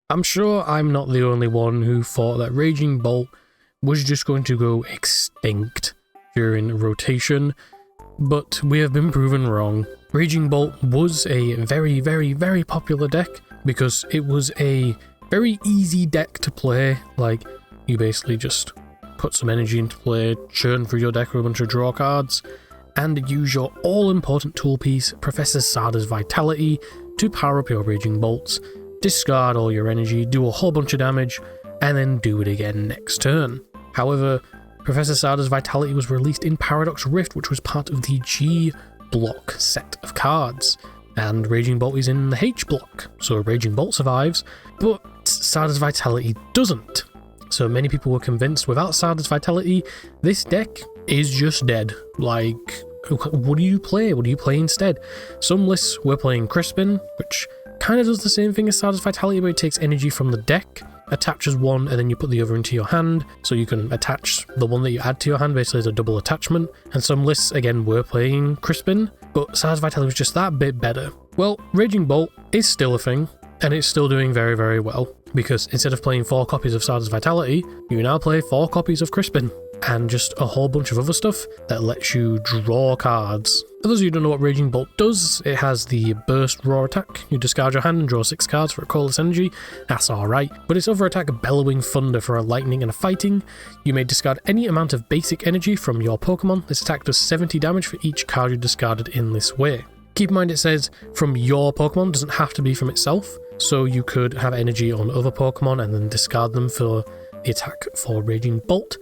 I'm sure I'm not the only one who thought that Raging Bolt was just going to go extinct during rotation, but we have been proven wrong. Raging Bolt was a very, very, very popular deck because it was a very easy deck to play. Like, you basically just put some energy into play, churn through your deck with a bunch of draw cards, and use your all-important tool piece, Professor Sada's Vitality, to power up your Raging Bolts, discard all your energy, do a whole bunch of damage, and then do it again next turn. However, Professor Sada's Vitality was released in Paradox Rift, which was part of the G block set of cards, and Raging Bolt is in the H block, so Raging Bolt survives, but Sada's Vitality doesn't. So many people were convinced without Sada's Vitality, this deck is just dead. Like, what do you play? What do you play instead? Some lists were playing Crispin, which kind of does the same thing as Sada's Vitality, but it takes energy from the deck, attaches one, and then you put the other into your hand, so you can attach the one that you add to your hand, basically as a double attachment. And some lists, again, were playing Crispin, but Sada's Vitality was just that bit better. Well, Raging Bolt is still a thing, and it's still doing very, very well, because instead of playing 4 copies of Sada's Vitality, you now play 4 copies of Crispin, and just a whole bunch of other stuff that lets you draw cards. For those of you who don't know what Raging Bolt does, it has the burst raw attack. You discard your hand and draw 6 cards for a colorless energy. That's alright. But its other attack, Bellowing Thunder, for a lightning and a fighting. You may discard any amount of basic energy from your Pokemon. This attack does 70 damage for each card you discarded in this way. Keep in mind it says from your Pokemon, doesn't have to be from itself. So you could have energy on other Pokemon and then discard them for the attack for Raging Bolt.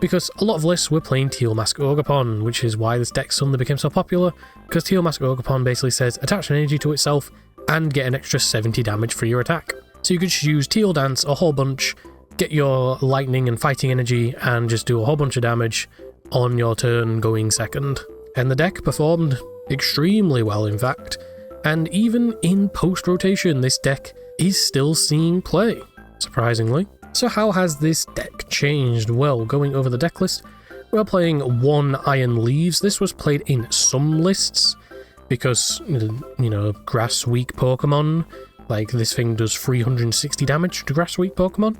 Because a lot of lists were playing Teal Mask Ogerpon, which is why this deck suddenly became so popular, because Teal Mask Ogerpon basically says attach an energy to itself and get an extra 70 damage for your attack. So you could just use Teal Dance a whole bunch, get your lightning and fighting energy, and just do a whole bunch of damage on your turn going second. And the deck performed extremely well, in fact, and even in post-rotation this deck is still seeing play, surprisingly. So how has this deck changed? Well, going over the deck list, we're playing 1 Iron Leaves. This was played in some lists because, you know, grass weak Pokemon, like this thing does 360 damage to grass weak Pokemon,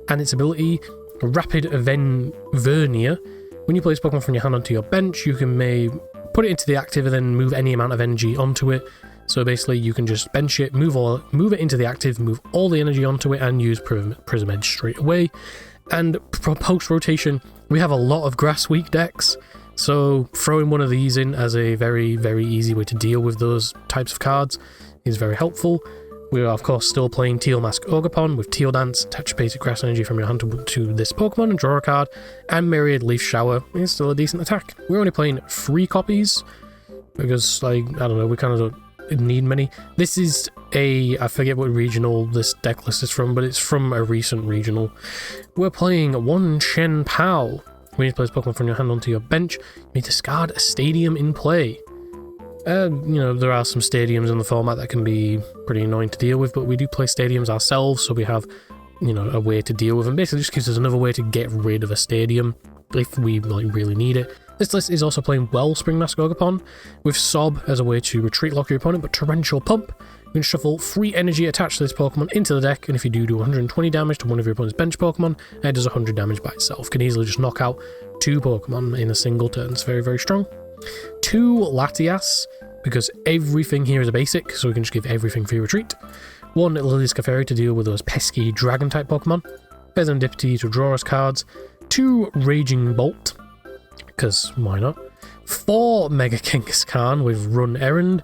and its ability, Rapid Vernier. When you place Pokemon from your hand onto your bench, you may put it into the active and then move any amount of energy onto it. So basically you can just bench it, move it into the active, move all the energy onto it, and use Prism Edge straight away. And for post-rotation, we have a lot of grass weak decks, so throwing one of these in as a very, very easy way to deal with those types of cards is very helpful. We are of course still playing Teal Mask Ogerpon with Teal Dance, attach basic grass energy from your hand to this Pokemon and draw a card, and Myriad Leaf Shower is still a decent attack. We're only playing 3 copies, because, like, I don't know, we kind of don't need many. This is I forget what regional this deck list is from, but it's from a recent regional. We're playing 1 Shen Pao. When you place Pokemon from your hand onto your bench, you may discard a stadium in play. You know, there are some stadiums in the format that can be pretty annoying to deal with, but we do play stadiums ourselves, so we have, you know, a way to deal with them. Basically just gives us another way to get rid of a stadium if we really need it. This list is also playing Wellspring Mask Ogerpon with Sob as a way to retreat lock your opponent, but Torrential Pump. You can shuffle 3 energy attached to this Pokemon into the deck, and if you do 120 damage to one of your opponent's bench Pokemon, and it does 100 damage by itself. Can easily just knock out 2 Pokemon in a single turn. It's very, very strong. 2 Latias, because everything here is a basic, so we can just give everything free retreat. 1 Lilius Clefairy to deal with those pesky Dragon-type Pokemon. Serendipity to draw us cards. 2 Raging Bolt, because why not? 4 Mega Kangaskhan with Run Errand.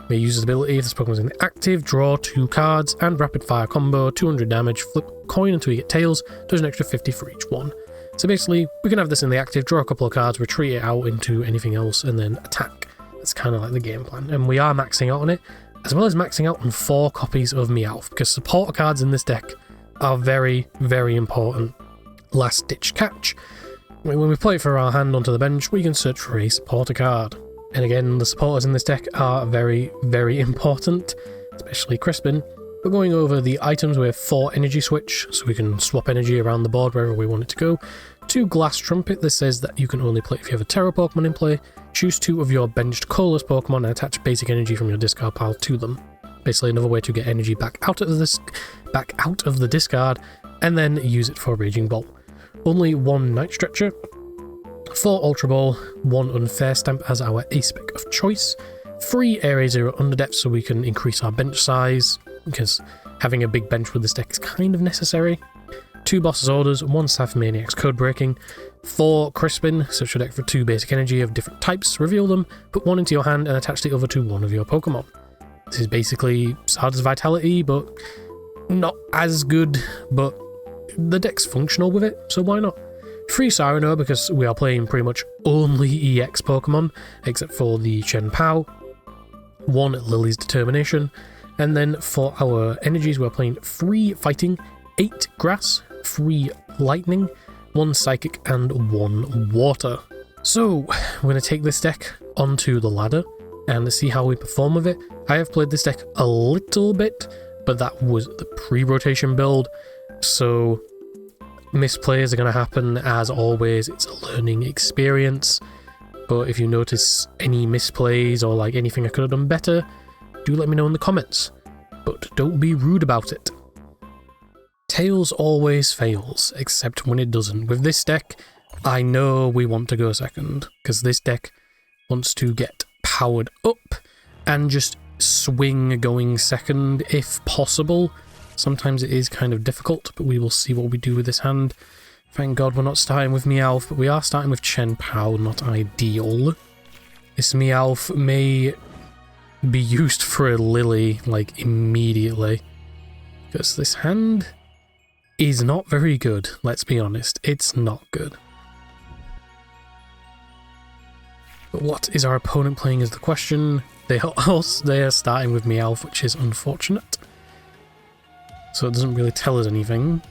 May use his ability if this Pokemon's in the active, draw 2 cards, and Rapid Fire combo, 200 damage, flip coin until you get Tails, does an extra 50 for each one. So basically, we can have this in the active, draw a couple of cards, retreat it out into anything else, and then attack. That's kind of like the game plan. And we are maxing out on it, as well as maxing out on 4 copies of Meowth, because supporter cards in this deck are very, very important. Last Ditch Catch. When we play it for our hand onto the bench, we can search for a supporter card. And again, the supporters in this deck are very, very important, especially Crispin. We're going over the items. We have 4 energy switch, so we can swap energy around the board wherever we want it to go. 2 Glass Trumpet. This says that you can only play if you have a Terra Pokemon in play. Choose 2 of your benched colorless Pokemon and attach basic energy from your discard pile to them. Basically another way to get energy back out of the discard and then use it for Raging Bolt. Only 1 Night Stretcher, 4 Ultra Ball, 1 Unfair Stamp as our ace pick of choice, 3 Area 0 Underdepth so we can increase our bench size, because having a big bench with this deck is kind of necessary, 2 Boss's Orders, 1 Scythe Maniac's Code Breaking, 4 Crispin, search your deck for 2 basic energy of different types, reveal them, put 1 into your hand and attach the other to one of your Pokemon. This is basically Sada's Vitality, but not as good, but the deck's functional with it, so why not? 3 Cyrano, because we are playing pretty much only EX Pokemon, except for the Chen Pao, 1 Lily's Determination, and then for our energies we're playing 3 Fighting, 8 Grass, 3 Lightning, 1 Psychic, and 1 Water. So, we're going to take this deck onto the ladder and see how we perform with it. I have played this deck a little bit, but that was the pre-rotation build, so misplays are going to happen as always. It's a learning experience, but if you notice any misplays or like anything I could have done better, do let me know in the comments, but don't be rude about it. Tails always fails, except when it doesn't. With this deck, I know we want to go second, because this deck wants to get powered up and just swing going second if possible. Sometimes it is kind of difficult, but we will see what we do with this hand. Thank God we're not starting with Meowth, but we are starting with Chen Pao, not ideal. This Meowth may be used for a Lily, like, immediately, because this hand is not very good, let's be honest. It's not good. But what is our opponent playing is the question. They are starting with Meowth, which is unfortunate. So it doesn't really tell us anything.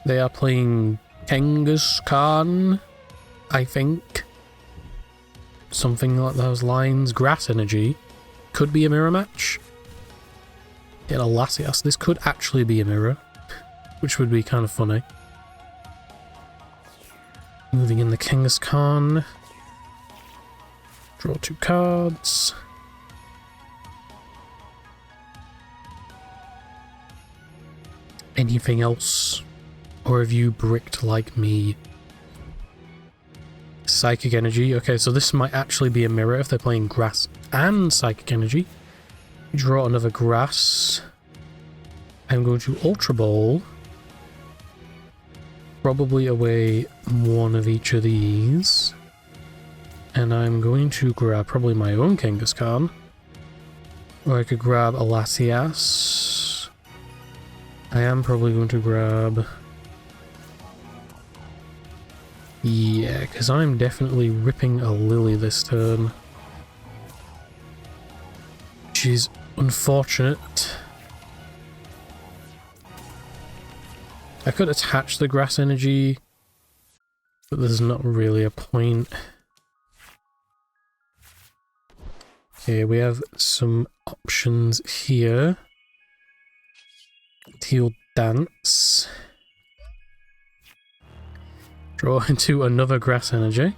They are playing Kangaskhan, I think. Something like those lines. Grass Energy. Could be a mirror match. Get a Latias. This could actually be a mirror, which would be kind of funny. Moving in the Kangaskhan. Draw 2 cards. Anything else? Or have you bricked like me? Psychic Energy. Okay, so this might actually be a mirror if they're playing Grass and Psychic Energy. Draw another Grass. I'm going to Ultra Ball. Probably away one of each of these. And I'm going to grab probably my own Kangaskhan. Or I could grab a Latias. I am probably going to grab... Yeah, because I'm definitely ripping a Lily this turn. Which is unfortunate. I could attach the Grass Energy, but there's not really a point. Okay, we have some options here. Teal Dance. Draw into another Grass Energy.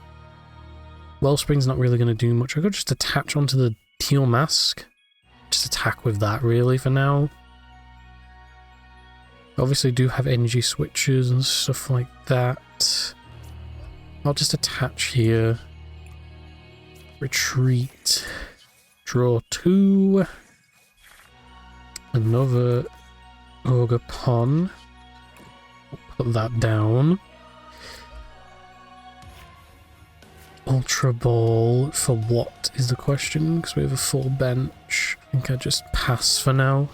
Wellspring's not really going to do much. I could just attach onto the Teal Mask. Just attack with that really for now. Obviously do have energy switches and stuff like that. I'll just attach here. Retreat. Draw 2. Another Ogre Pon. Put that down. Ultra Ball for what is the question? Because we have a full bench. I think I just pass for now.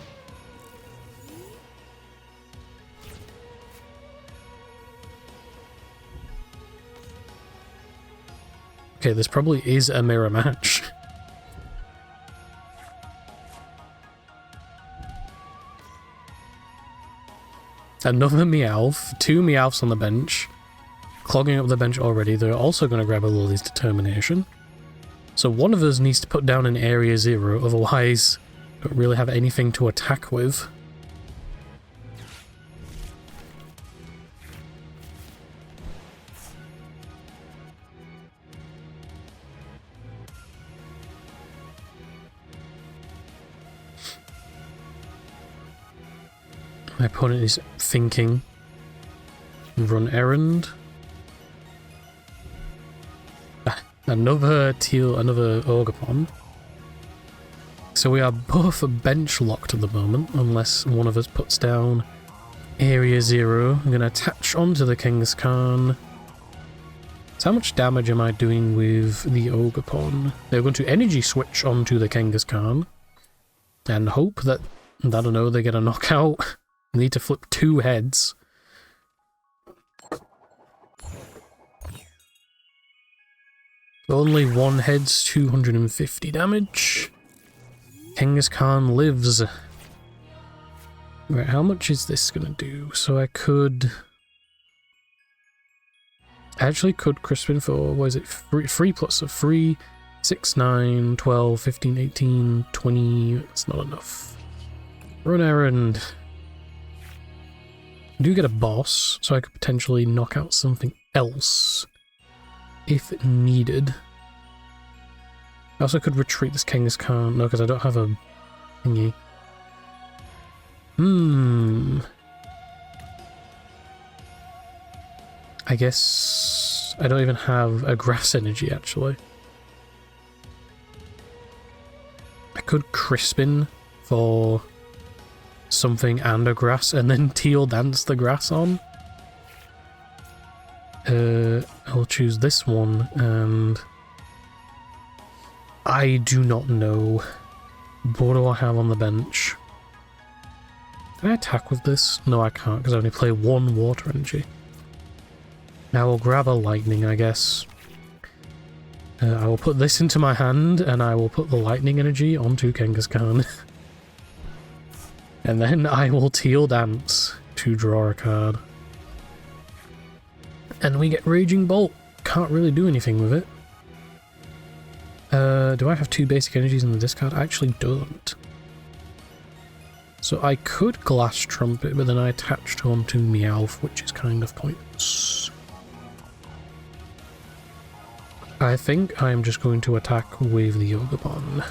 Okay, this probably is a mirror match. Another Meowth, 2 Meowths on the bench. Clogging up the bench already. They're also going to grab a Lily's Determination. So one of us needs to put down an Area 0, otherwise don't really have anything to attack with. My opponent is thinking. Run errand. Another teal, another Ogre-pon. So we are both bench locked at the moment, unless one of us puts down Area 0. I'm going to attach onto the Kangaskhan. So how much damage am I doing with the Ogre-pon? They're going to energy switch onto the Kangaskhan and hope that, I don't know, they get a knockout. I need to flip 2 heads. Only 1 head's 250 damage. Kangaskhan lives. Right, how much is this gonna do? So I actually could Crispin for, what is it, 3 plus, so 3, 6, 9, 12, 15, 18, 20, that's not enough. Run errand. I do get a boss, so I could potentially knock out something else if needed. I also could retreat this Kangaskhan. No, because I don't have a thingy. I guess I don't even have a grass energy, actually. I could Crispin for something and a grass, and then Teal dance the grass on. I'll choose this one, and I do not know. What do I have on the bench? Can I attack with this? No, I can't, because I only play 1 water energy. Now we'll grab a lightning, I guess. I will put this into my hand, and I will put the lightning energy onto Kangaskhan. And then I will Teal Dance to draw a card. And we get Raging Bolt. Can't really do anything with it. Do I have 2 basic energies in the discard? I actually don't. So I could Glass Trumpet, but then I attached onto Meowth, which is kind of pointless. I think I'm just going to attack with the Ogre-pon.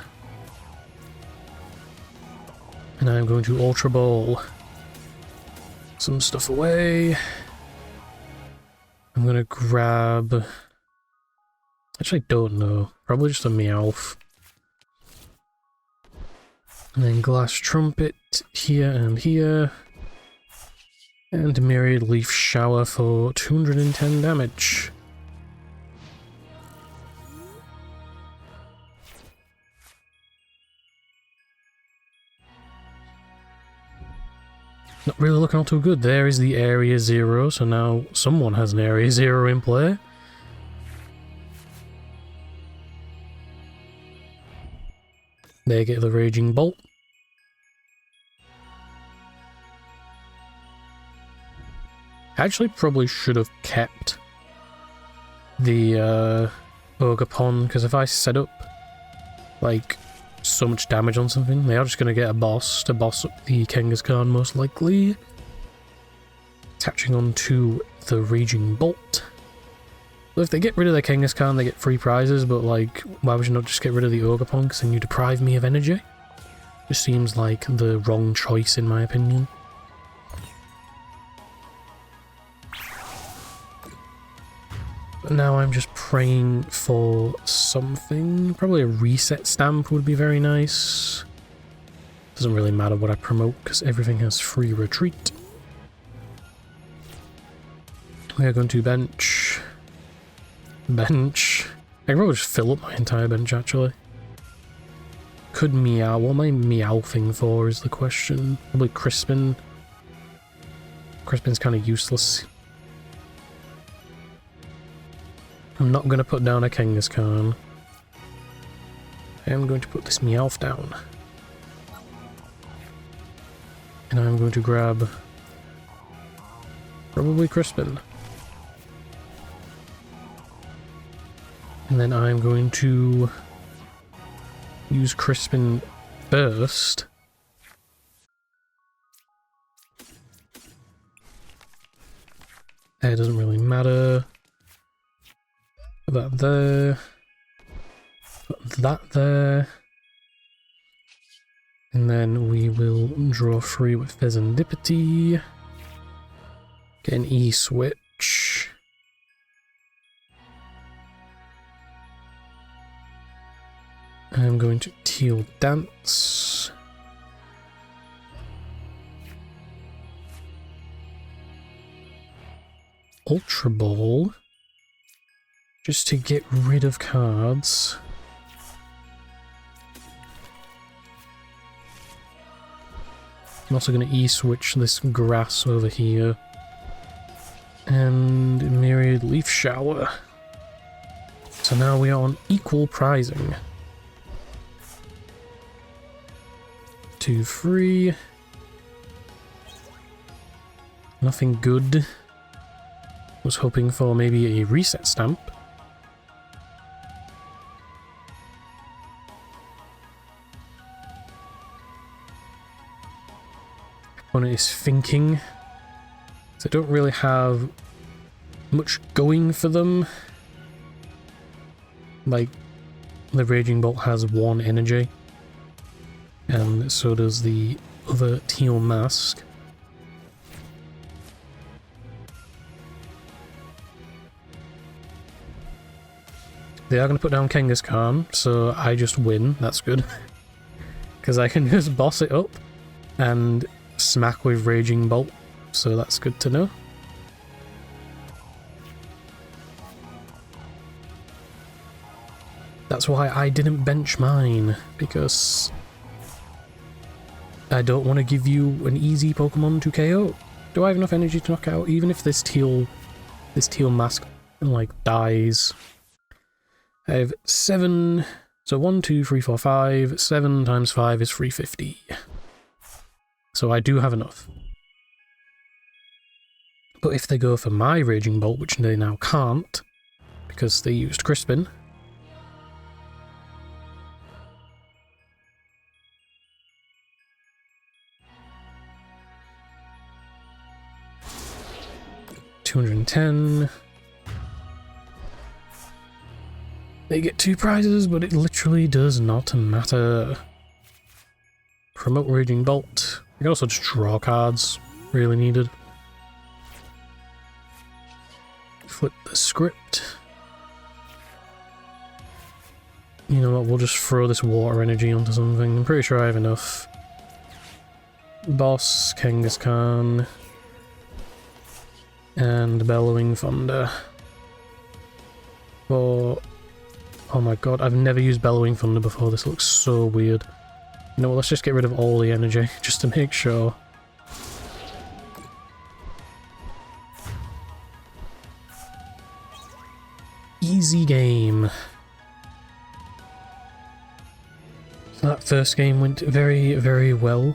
And I'm going to Ultra Ball some stuff away. I'm gonna grab... Actually, I don't know. Probably just a Meowth. And then Glass Trumpet here and here. And Myriad Leaf Shower for 210 damage. Not really looking all too good. There is the Area 0, so now someone has an Area 0 in play. They get the Raging Bolt. I actually probably should have kept the Ogre-pon, because if I set up like so much damage on something, they are just going to get a boss to boss up the Kangaskhan most likely. Attaching onto the Raging Bolt. So if they get rid of the Kangaskhan, they get free prizes, but like, why would you not just get rid of the Ogre-pon, because then you deprive me of energy? Just seems like the wrong choice in my opinion. But now I'm just praying for something. Probably a reset stamp would be very nice. Doesn't really matter what I promote because everything has free retreat. We are going to bench. Bench. I can probably just fill up my entire bench actually. Could Meow. What am I Meowthing for is the question. Probably Crispin. Crispin's kind of useless. I'm not going to put down a Kangaskhan. I am going to put this Meowth down. And I'm going to grab probably Crispin. And then I'm going to use Crispin first. It doesn't really matter. Put that there. Put that there. And then we will draw 3 with Serendipity. Get an E switch. I'm going to Teal Dance. Ultra Ball. Just to get rid of cards. I'm also going to E-switch this grass over here. And Myriad Leaf Shower. So now we are on equal pricing. 2, 3. Nothing good. Was hoping for maybe a reset stamp. Opponent is thinking. So I don't really have much going for them. Like, the Raging Bolt has 1 energy. And so does the other Teal Mask. They are going to put down Kangaskhan, so I just win. That's good. Because I can just boss it up and smack with Raging Bolt, so that's good to know. That's why I didn't bench mine, because I don't want to give you an easy Pokemon to KO. Do I have enough energy to knock out, even if this teal mask like dies? I have 7, so 1, 2, 3, 4, 5, 7 times 5 is 350. So I do have enough. But if they go for my Raging Bolt, which they now can't, because they used Crispin, $210. They get 2 prizes, but it literally does not matter. Promote Raging Bolt. You can also just draw cards, really needed. Flip the script. You know what, we'll just throw this water energy onto something. I'm pretty sure I have enough. Boss, Kangaskhan, and Bellowing Thunder. Oh my god, I've never used Bellowing Thunder before, this looks so weird. You know what, let's just get rid of all the energy, just to make sure. Easy game. That first game went very, very well.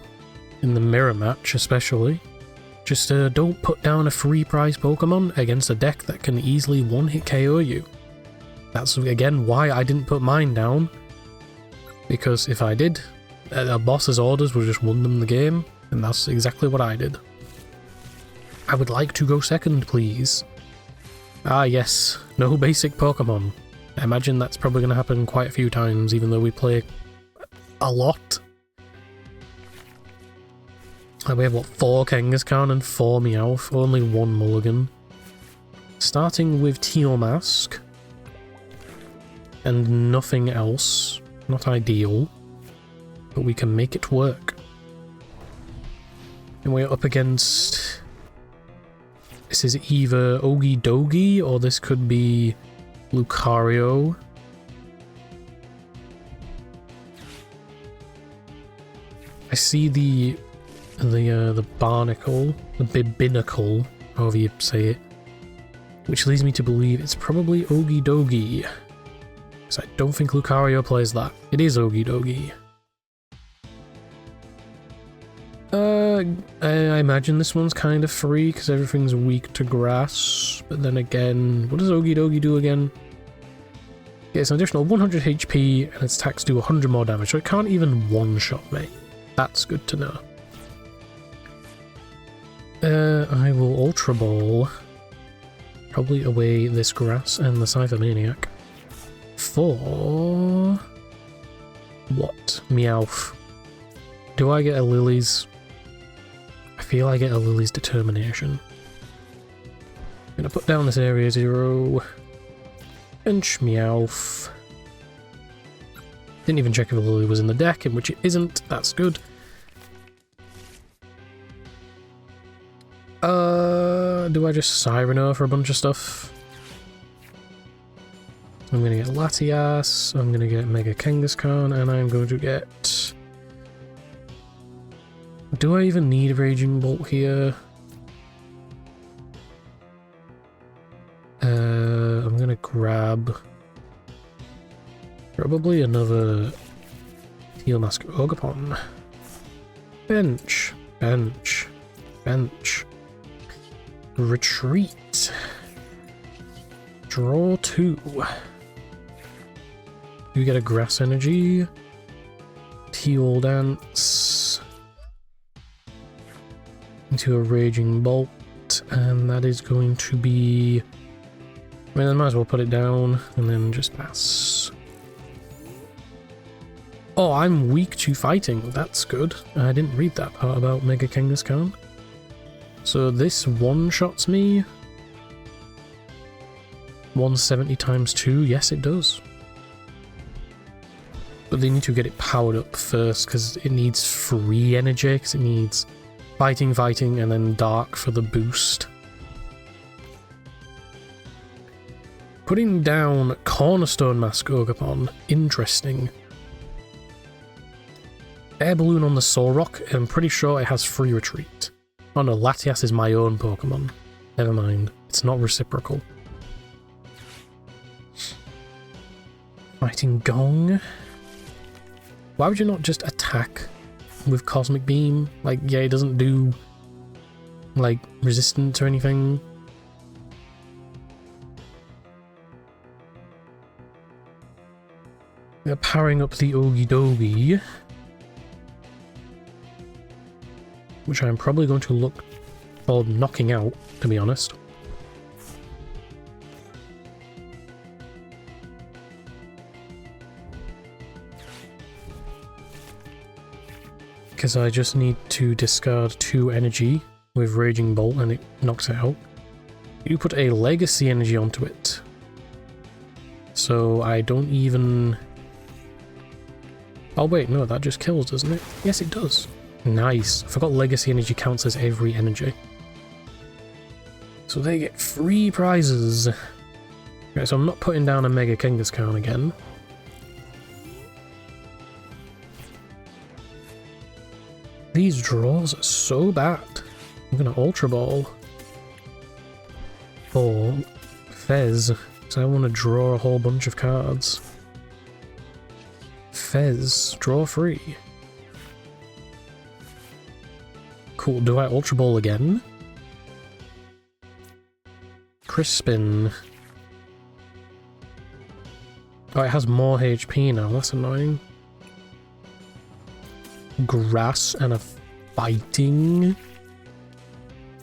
In the mirror match, especially. Just don't put down a free prize Pokemon against a deck that can easily one-hit KO you. That's, again, why I didn't put mine down. Because if I did, a boss's orders would have just won them the game, and that's exactly what I did. I would like to go second, please. Ah yes, no basic Pokemon. I imagine that's probably going to happen quite a few times, even though we play a lot. We have, what, 4 Kangaskhan and 4 Meowth, only 1 Mulligan. Starting with Teal Mask. And nothing else. Not ideal. But we can make it work. And we're up against... This is either Ogie Dogie, or this could be Lucario. I see the barnacle, the bibinacle, however you say it, which leads me to believe it's probably Ogie Dogie, because I don't think Lucario plays that. It is Ogie Dogie. I imagine this one's kind of free because everything's weak to grass, but then again, what does Ogie Dogie do again? Yeah, it's an additional 100 HP and its attacks do 100 more damage, so it can't even one-shot me. That's good to know. I will Ultra Ball, probably away this grass and the Cypher Maniac, for... what? Meowth. Do I get a Lily's? I feel I get a Lily's Determination. I'm gonna put down this area 0. Bench Meowth. Didn't even check if a Lily was in the deck, in which it isn't. That's good. Do I just Cyrano for a bunch of stuff? I'm gonna get Latias, I'm gonna get Mega Kangaskhan, and I'm going to get... Do I even need Raging Bolt here? I'm gonna grab... Probably another Steel Mask Ogapon. Bench. Bench. Bench. Retreat. Draw 2. You get a Grass Energy. Teal Dance. Into a Raging Bolt. And that is going to be... I mean, I might as well put it down and then just pass. Oh, I'm weak to fighting. That's good. I didn't read that part about Mega Kangaskhan. So this one-shots me. 170 times 2. Yes, it does. But they need to get it powered up first because it needs free energy, because it needs fighting, and then dark for the boost. Putting down Cornerstone Mask Ogapon. Interesting. Air Balloon on the Solrock. I'm pretty sure it has free retreat. Oh no, Latias is my own Pokemon. Never mind. It's not reciprocal. Fighting Gong. Why would you not just attack with Cosmic Beam? Like, yeah, it doesn't do, like, resistance or anything. They're powering up the Okidogi, which I'm probably going to look for knocking out, to be honest. Because I just need to discard 2 energy with Raging Bolt and it knocks it out. You put a Legacy energy onto it. So I don't even... Oh wait, no, that just kills, doesn't it? Yes, it does. Nice. I forgot Legacy energy counts as every energy. So they get free prizes. Okay, so I'm not putting down a Mega Kangaskhan again. These draws are so bad. I'm gonna Ultra Ball. Or Fez, because I want to draw a whole bunch of cards. Fez, draw 3. Cool, do I Ultra Ball again? Crispin. Oh, it has more HP now, that's annoying. Grass and a fighting.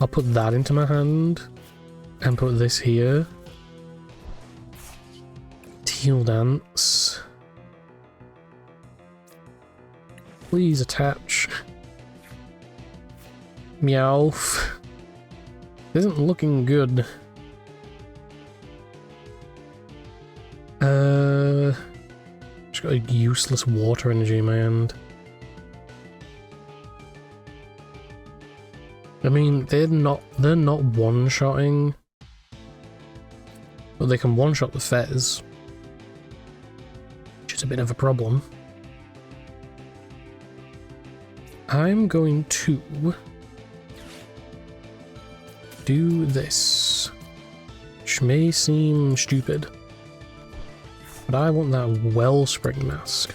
I'll put that into my hand. And put this here. Teal Dance. Please attach. Meowth. Isn't looking good. Just got a useless water energy in my hand. I mean, they're not one-shotting. But they can one-shot the Fez. Which is a bit of a problem. I'm going to do this, which may seem stupid, but I want that Wellspring Mask.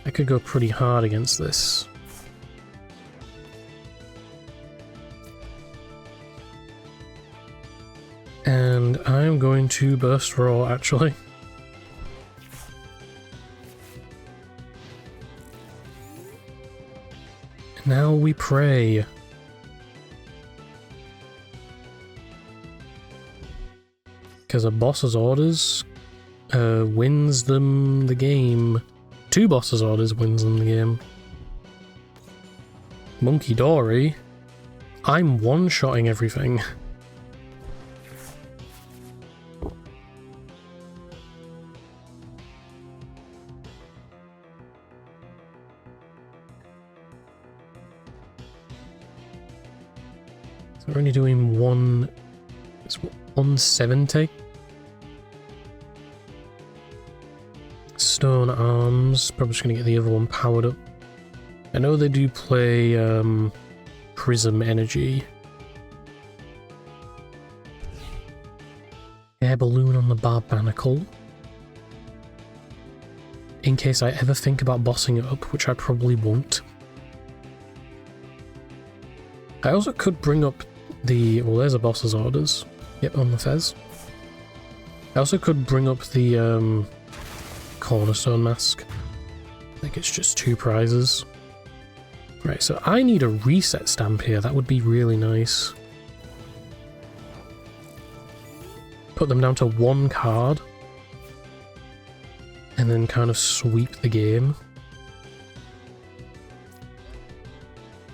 I could go pretty hard against this. And I'm going to Burst Roar, actually. Now we pray. Because a boss's orders wins them the game. 2 boss's orders wins them the game. Monkey Dory. I'm one-shotting everything. So we're only doing one... It's 170. Stone arms. Probably just gonna get the other one powered up. I know they do play prism energy. Air balloon on the barbanacle. In case I ever think about bossing it up, which I probably won't. I also could bring up the... Well, there's a boss's orders. Yep, on the Fez. I also could bring up the cornerstone mask. I think it's just 2 prizes. Right, so I need a reset stamp here. That would be really nice. Put them down to 1 card. And then kind of sweep the game.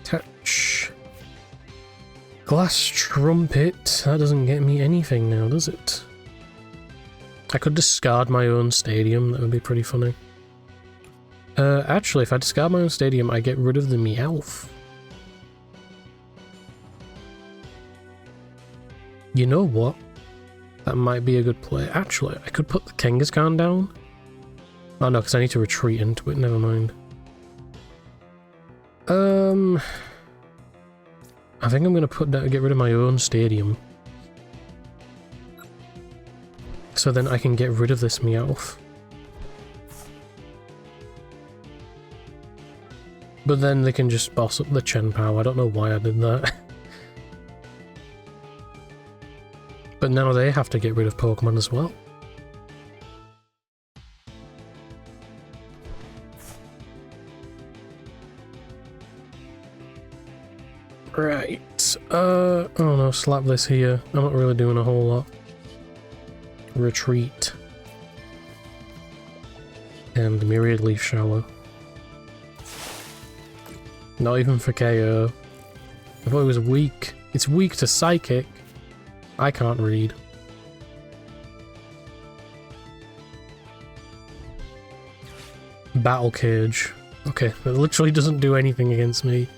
Touch. Glass trumpet. That doesn't get me anything now, does it? I could discard my own stadium. That would be pretty funny. Actually, if I discard my own stadium, I get rid of the Meowth. You know what? That might be a good play. Actually, I could put the Kangaskhan down. Oh no, because I need to retreat into it. Never mind. I think I'm going to get rid of my own stadium. So then I can get rid of this Meowth. But then they can just boss up the Chenpao. I don't know why I did that. But now they have to get rid of Pokemon as well. Right. Oh no, slap this here. I'm not really doing a whole lot. Retreat. And Myriad Leaf Shower. Not even for KO. I thought it was weak. It's weak to Psychic. I can't read. Battle Cage. Okay, it literally doesn't do anything against me.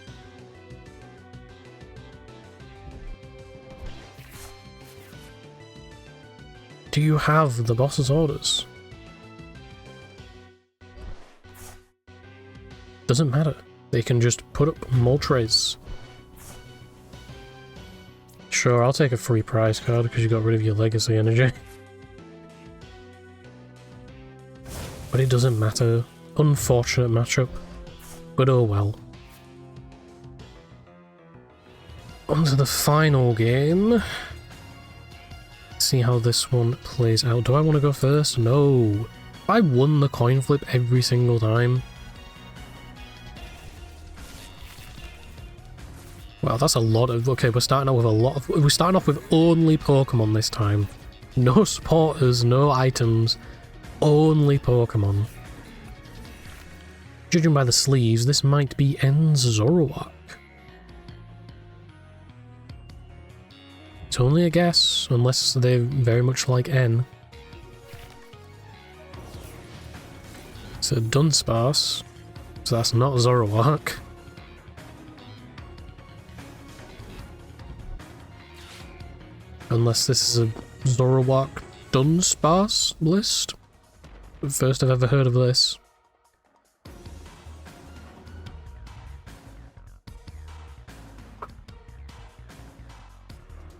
Do you have the boss's orders? Doesn't matter. They can just put up Moltres. Sure, I'll take a free prize card because you got rid of your legacy energy. But it doesn't matter. Unfortunate matchup. But oh well. On to the final game. See how this one plays out. Do I want to go first? No. I won the coin flip every single time. Wow, that's a lot of... Okay, we're starting out with a lot of... We're starting off with only Pokemon this time. No supporters, no items. Only Pokemon. Judging by the sleeves, this might be N's Zoroark. It's only a guess, unless they're very much like N. It's a Dunsparce, so that's not Zoroark. Unless this is a Zoroark Dunsparce list. First I've ever heard of this.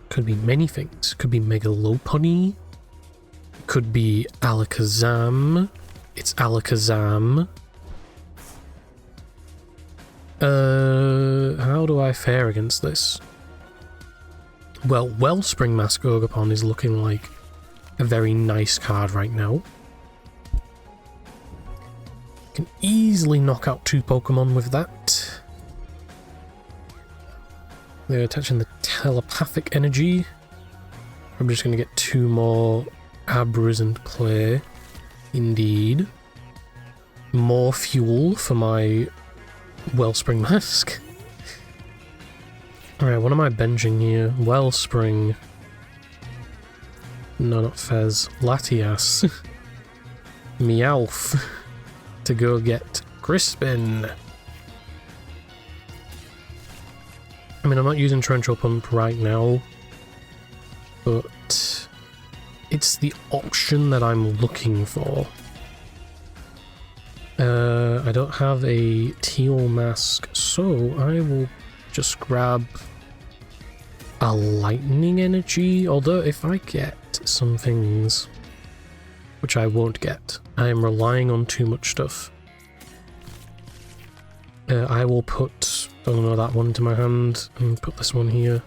Could be many things. Could be Megalopony. Could be Alakazam. It's Alakazam. How do I fare against this? Well, Wellspring Mask Ogapon is looking like a very nice card right now. Can easily knock out 2 Pokemon with that. They're attaching the telepathic energy. I'm just going to get 2 more Abras into play. Indeed. More fuel for my Wellspring Mask. Alright, what am I benching here? Wellspring. No, not Fez. Latias. Meowth. To go get Crispin. I mean, I'm not using Torrential Pump right now, but it's the option that I'm looking for. I don't have a teal mask, so I will just grab a lightning energy, although if I get some things, which I won't get, I am relying on too much stuff. I will put, oh no, that one into my hand, and put this one here.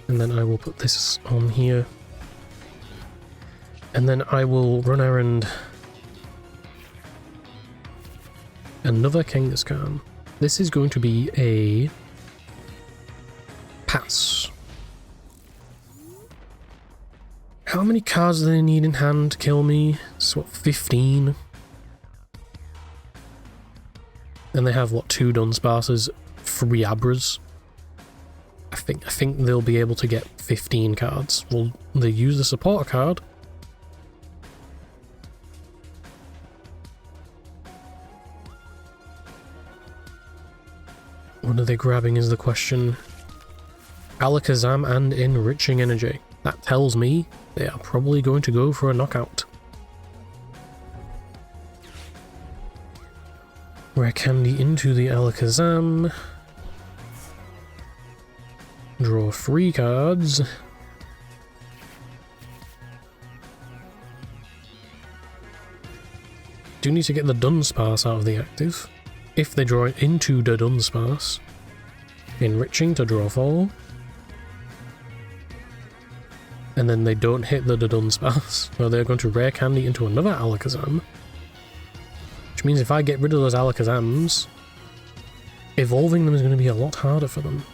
And then I will put this on here. And then I will run errand another Kangaskhan. This is going to be a pass. How many cards do they need in hand to kill me? So what, 15? And they have, what, 2 Dunsparces, 3 Abras. I think they'll be able to get 15 cards. Will they use the supporter card? What are they grabbing is the question. Alakazam and Enriching Energy. That tells me they are probably going to go for a knockout. Rare Candy into the Alakazam. Draw 3 cards. Do need to get the Dunsparce out of the active. If they draw it into the Dunsparce. Enriching to draw 4. And then they don't hit the Dunsparce. So they're going to Rare Candy into another Alakazam. Which means if I get rid of those Alakazams, evolving them is going to be a lot harder for them.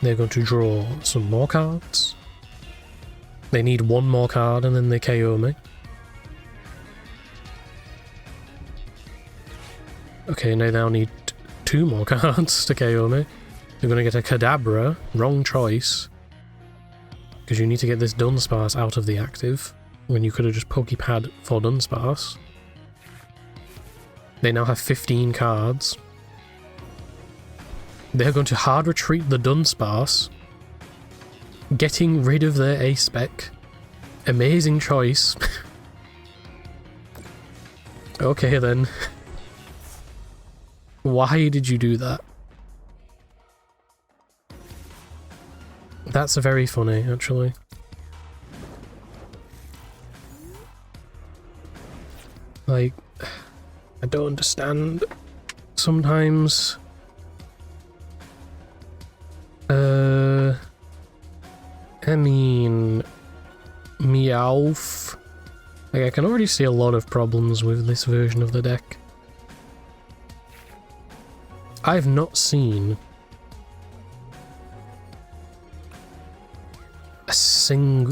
They're going to draw some more cards. They need 1 more card and then they KO me. Okay, they now need 2 more cards to KO me. They're going to get a Kadabra, wrong choice. Because you need to get this Dunsparce out of the active, when you could have just Pokepad for Dunsparce. They now have 15 cards. They're going to hard retreat the Dunsparce, getting rid of their A-Spec. Amazing choice. Okay then. Why did you do that? That's very funny, actually. Like, I don't understand sometimes. I mean, Meowth. Like, I can already see a lot of problems with this version of the deck. I've not seen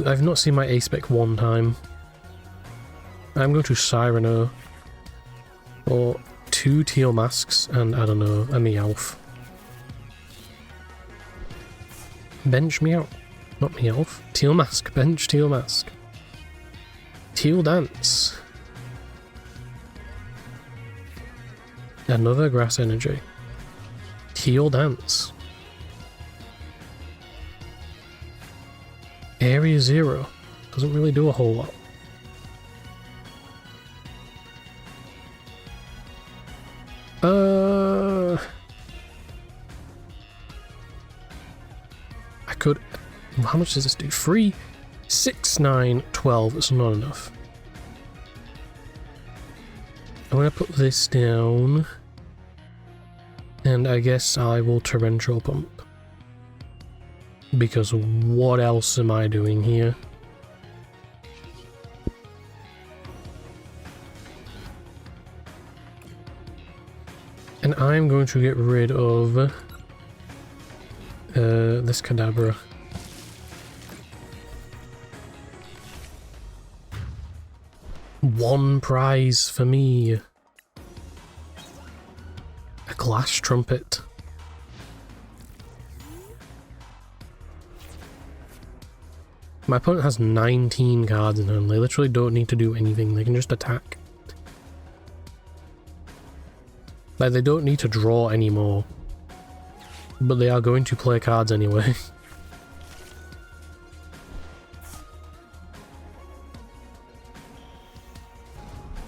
I've not seen my A-Spec 1 time. I'm going to Cyrano. Or 2 Teal Masks and, I don't know, a Meowth. Bench Meowth. Not Meowth. Teal Mask. Bench Teal Mask. Teal Dance. Another Grass Energy. Teal Dance. Area 0. Doesn't really do a whole lot. I could... How much does this do? 3, 6, 9, 12. It's not enough. I'm gonna put this down. And I guess I will Torrential Pump. Because what else am I doing here? And I'm going to get rid of this Kadabra. One prize for me. A Glass Trumpet. My opponent has 19 cards in hand. They literally don't need to do anything. They can just attack. Like, they don't need to draw anymore. But they are going to play cards anyway.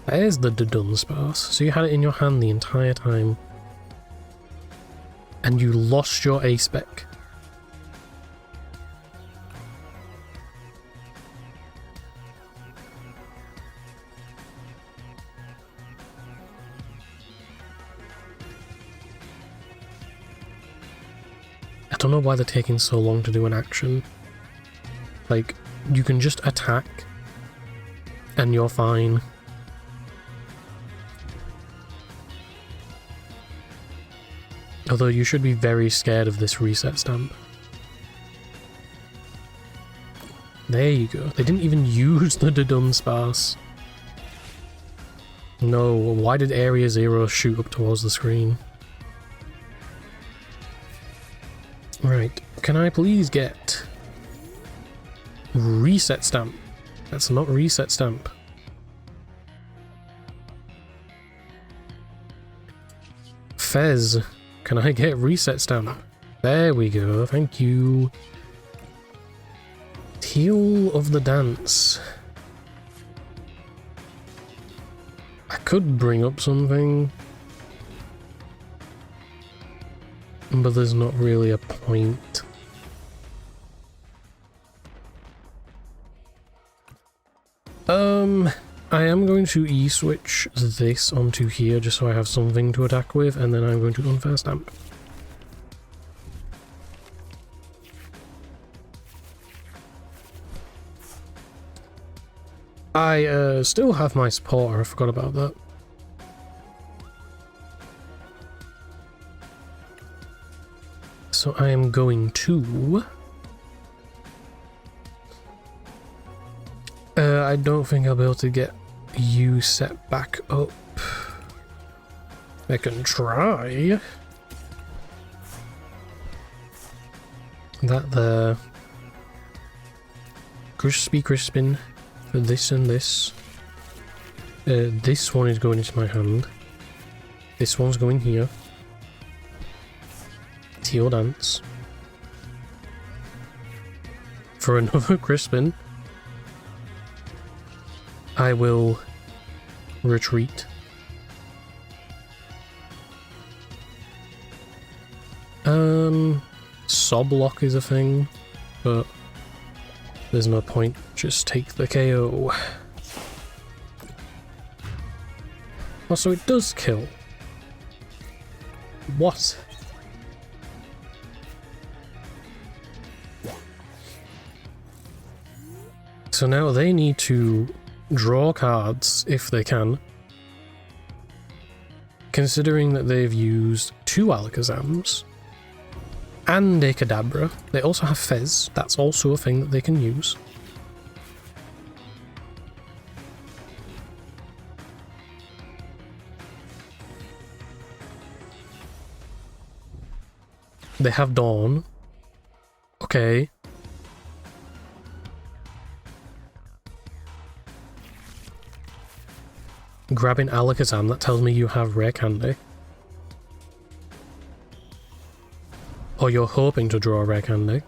There's the Dunsparce. So you had it in your hand the entire time. And you lost your A-Spec. I don't know why they're taking so long to do an action. Like, you can just attack and you're fine. Although you should be very scared of this reset stamp. There you go. They didn't even use the Dunsparce. No, why did Area 0 shoot up towards the screen? Right, can I please get reset stamp? That's not reset stamp. Fez, can I get reset stamp? There we go, thank you. Teal of the Dance. I could bring up something, but there's not really a point. I am going to E-switch this onto here just so I have something to attack with, and then I'm going to unfair stamp. I still have my supporter, I forgot about that. So I am going to... I don't think I'll be able to get you set back up. I can try. That there. Crispin for this and this. This one is going into my hand. This one's going here. Teal Dance. For another Crispin, I will retreat. Sob lock is a thing, but there's no point. Just take the KO. Oh, so it does kill. What? So now they need to draw cards if they can. Considering that they've used 2 Alakazams and a Kadabra, they also have Fez. That's also a thing that they can use. They have Dawn. Okay. Grabbing Alakazam, that tells me you have Rare Candy. Or you're hoping to draw a Rare Candy.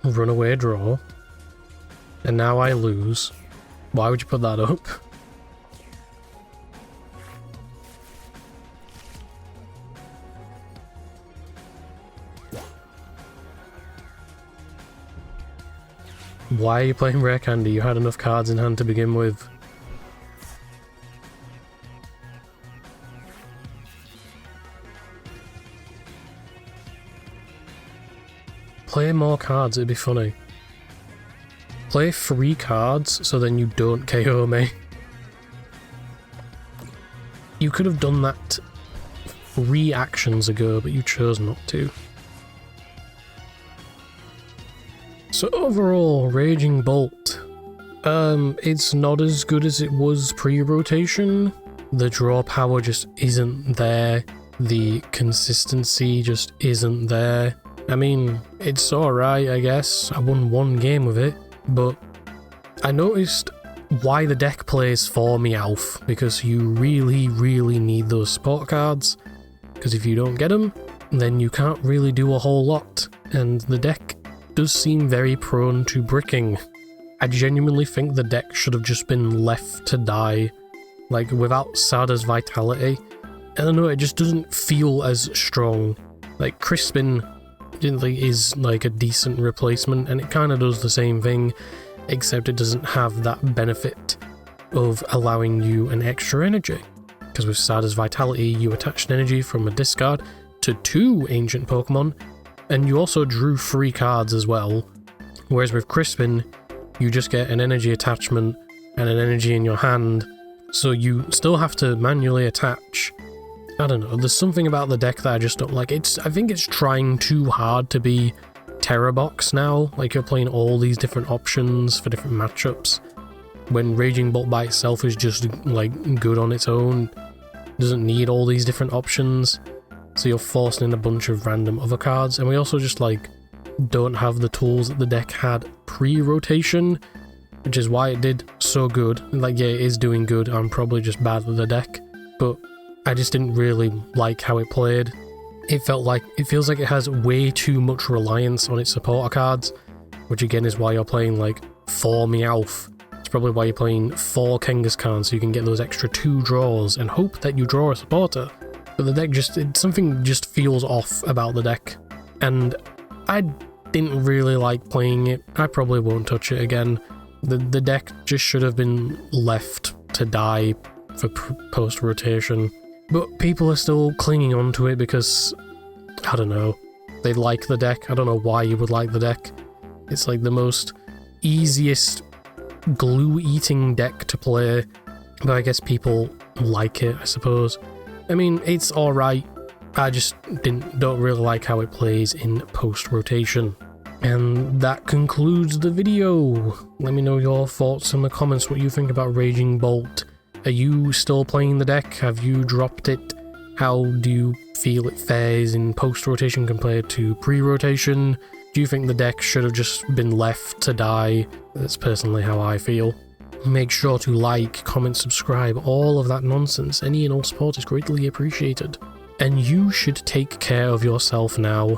Runaway draw. And now I lose. Why would you put that up? Why are you playing Rare Candy? You had enough cards in hand to begin with. Play more cards, it'd be funny. Play 3 cards so then you don't KO me. You could have done that 3 actions ago, but you chose not to. So overall, Raging Bolt, it's not as good as it was pre-rotation. The draw power just isn't there. the consistency just isn't there. I mean, it's alright, I guess. I won one game with it, but I noticed why the deck plays for Meowth, because you really need those support cards, because if you don't get them, then you can't really do a whole lot, and the deck does seem very prone to bricking. I genuinely think the deck should have just been left to die, like without Sada's vitality. I don't know, it just doesn't feel as strong. Like Crispin is like a decent replacement, and it kind of does the same thing, except it doesn't have that benefit of allowing you an extra energy. Because with Sada's vitality, you attached energy from a discard to 2 ancient Pokemon, and you also drew 3 cards as well. Whereas with Crispin, you just get an energy attachment and an energy in your hand, so you still have to manually attach. I don't know, there's something about the deck that I just don't like. I think it's trying too hard to be Terra Box now, like you're playing all these different options for different matchups, when Raging Bolt by itself is just like good on its own, doesn't need all these different options, so you're forcing in a bunch of random other cards. And we also just like don't have the tools that the deck had pre-rotation, which is why it did so good. Like, yeah, it is doing good, I'm probably just bad with the deck, but I just didn't really like how it played. It feels like it has way too much reliance on its supporter cards, which again is why you're playing like 4 Meowth. It's probably why you're playing 4 Kangaskhan, so you can get those extra 2 draws and hope that you draw a supporter. But the deck something just feels off about the deck, and I didn't really like playing it. I probably won't touch it again. The deck just should have been left to die for post-rotation. But people are still clinging on to it because, I don't know, they like the deck. I don't know why you would like the deck. It's like the most easiest glue-eating deck to play, but I guess people like it, I suppose. I mean, it's alright. I just don't really like how it plays in post-rotation. And that concludes the video. Let me know your thoughts in the comments, what you think about Raging Bolt. Are you still playing the deck? Have you dropped it? How do you feel it fares in post-rotation compared to pre-rotation? Do you think the deck should have just been left to die? That's personally how I feel. Make sure to like, comment, subscribe, all of that nonsense. Any and all support is greatly appreciated. And you should take care of yourself now.